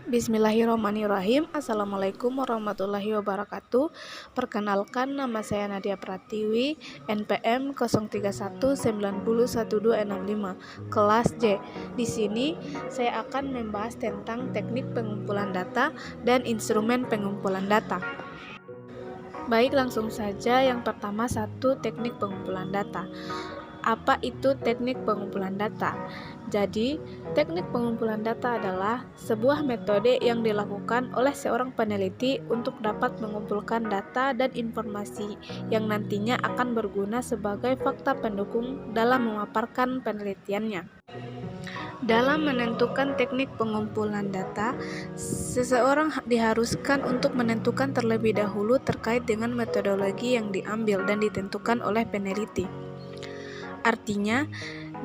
Bismillahirrahmanirrahim. Assalamualaikum warahmatullahi wabarakatuh. Perkenalkan, nama saya Nadia Pratiwi, NPM 0319011265, kelas J. Di sini saya akan membahas tentang teknik pengumpulan data dan instrumen pengumpulan data. Baik, langsung saja. Yang pertama, teknik pengumpulan data. Apa itu teknik pengumpulan data? Jadi, teknik pengumpulan data adalah sebuah metode yang dilakukan oleh seorang peneliti untuk dapat mengumpulkan data dan informasi yang nantinya akan berguna sebagai fakta pendukung dalam memaparkan penelitiannya. Dalam menentukan teknik pengumpulan data, seseorang diharuskan untuk menentukan terlebih dahulu terkait dengan metodologi yang diambil dan ditentukan oleh peneliti. Artinya,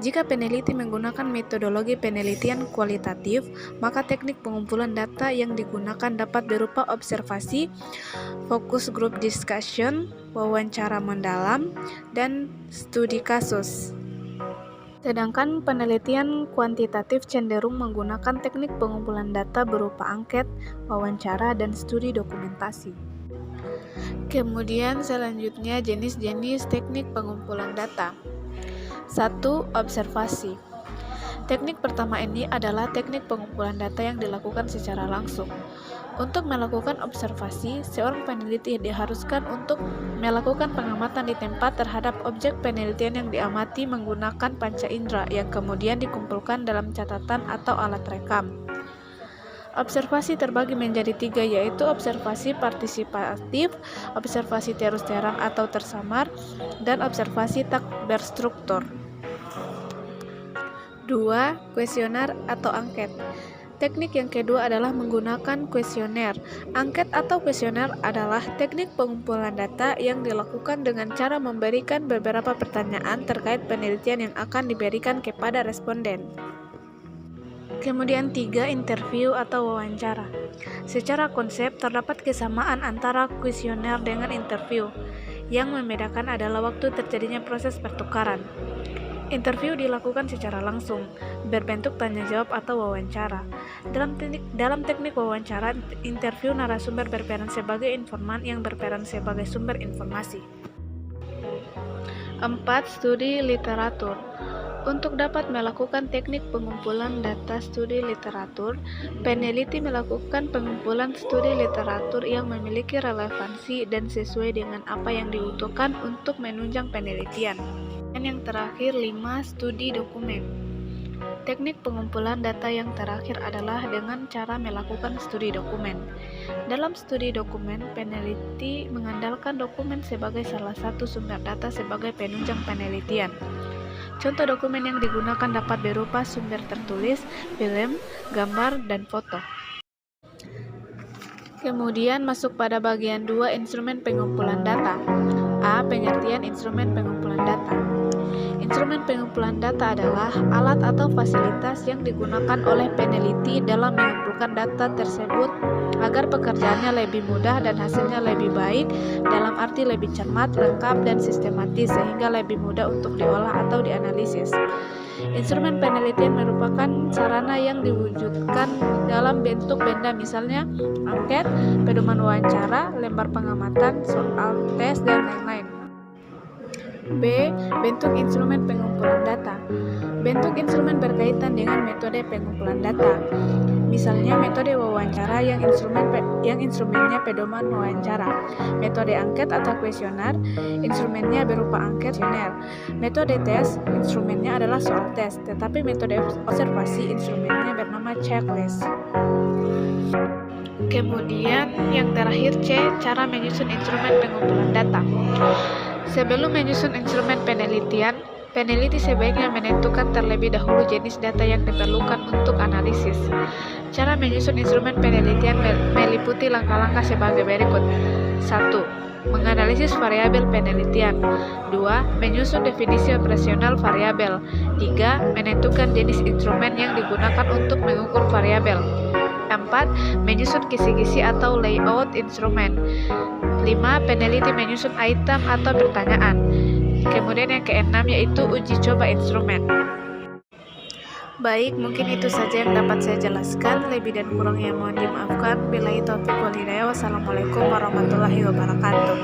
jika peneliti menggunakan metodologi penelitian kualitatif, maka teknik pengumpulan data yang digunakan dapat berupa observasi, focus group discussion, wawancara mendalam, dan studi kasus. Sedangkan penelitian kuantitatif cenderung menggunakan teknik pengumpulan data berupa angket, wawancara, dan studi dokumentasi. Kemudian selanjutnya jenis-jenis teknik pengumpulan data. 1. Observasi. Teknik pertama ini adalah teknik pengumpulan data yang dilakukan secara langsung. Untuk melakukan observasi, seorang peneliti diharuskan untuk melakukan pengamatan di tempat terhadap objek penelitian yang diamati menggunakan panca indera yang kemudian dikumpulkan dalam catatan atau alat rekam. Observasi terbagi menjadi 3, yaitu observasi partisipatif, observasi terus terang atau tersamar, dan observasi tak berstruktur. 2. Kuesioner atau angket. Teknik yang kedua adalah menggunakan kuesioner. Angket atau kuesioner adalah teknik pengumpulan data yang dilakukan dengan cara memberikan beberapa pertanyaan terkait penelitian yang akan diberikan kepada responden. Kemudian 3. Interview atau wawancara. Secara konsep, terdapat kesamaan antara kuesioner dengan interview. Yang membedakan adalah waktu terjadinya proses pertukaran. Interview dilakukan secara langsung, berbentuk tanya jawab atau wawancara. Dalam teknik wawancara, interview narasumber berperan sebagai informan yang berperan sebagai sumber informasi. 4. Studi literatur. Untuk dapat melakukan teknik pengumpulan data studi literatur, peneliti melakukan pengumpulan studi literatur yang memiliki relevansi dan sesuai dengan apa yang dibutuhkan untuk menunjang penelitian. Dan yang terakhir, 5. Studi dokumen. Teknik pengumpulan data yang terakhir adalah dengan cara melakukan studi dokumen. Dalam studi dokumen, peneliti mengandalkan dokumen sebagai salah satu sumber data sebagai penunjang penelitian. Contoh dokumen yang digunakan dapat berupa sumber tertulis, film, gambar, dan foto. Kemudian masuk pada bagian 2, instrumen pengumpulan data. A. Pengertian instrumen pengumpulan data. Instrumen pengumpulan data adalah alat atau fasilitas yang digunakan oleh peneliti dalam mengumpulkan data tersebut agar pekerjaannya lebih mudah dan hasilnya lebih baik, dalam arti lebih cermat, lengkap, dan sistematis sehingga lebih mudah untuk diolah atau dianalisis. Instrumen penelitian merupakan sarana yang diwujudkan dalam bentuk benda, misalnya angket, pedoman wawancara, lembar pengamatan, soal tes, dan lain-lain. B. Bentuk instrumen pengumpulan data. Bentuk instrumen berkaitan dengan metode pengumpulan data. Misalnya metode wawancara yang instrumennya pedoman wawancara. Metode angket atau kuesioner, instrumennya berupa angket kuesioner. Metode tes, instrumennya adalah soal tes, tetapi metode observasi instrumennya bernama checklist. Kemudian yang terakhir C. Cara menyusun instrumen pengumpulan data. Sebelum menyusun instrumen penelitian, peneliti sebaiknya menentukan terlebih dahulu jenis data yang diperlukan untuk analisis. Cara menyusun instrumen penelitian meliputi langkah-langkah sebagai berikut. 1. Menganalisis variabel penelitian. 2. Menyusun definisi operasional variabel. 3. Menentukan jenis instrumen yang digunakan untuk mengukur variabel. 4. Menyusun kisi-kisi atau layout instrumen. 5. Peneliti menyusun item atau pertanyaan. Kemudian yang keenam yaitu uji coba instrumen. Baik, mungkin itu saja yang dapat saya jelaskan. Lebih dan kurangnya mohon dimaafkan. Billahi taufiq wal hidayah. Wassalamualaikum warahmatullahi wabarakatuh.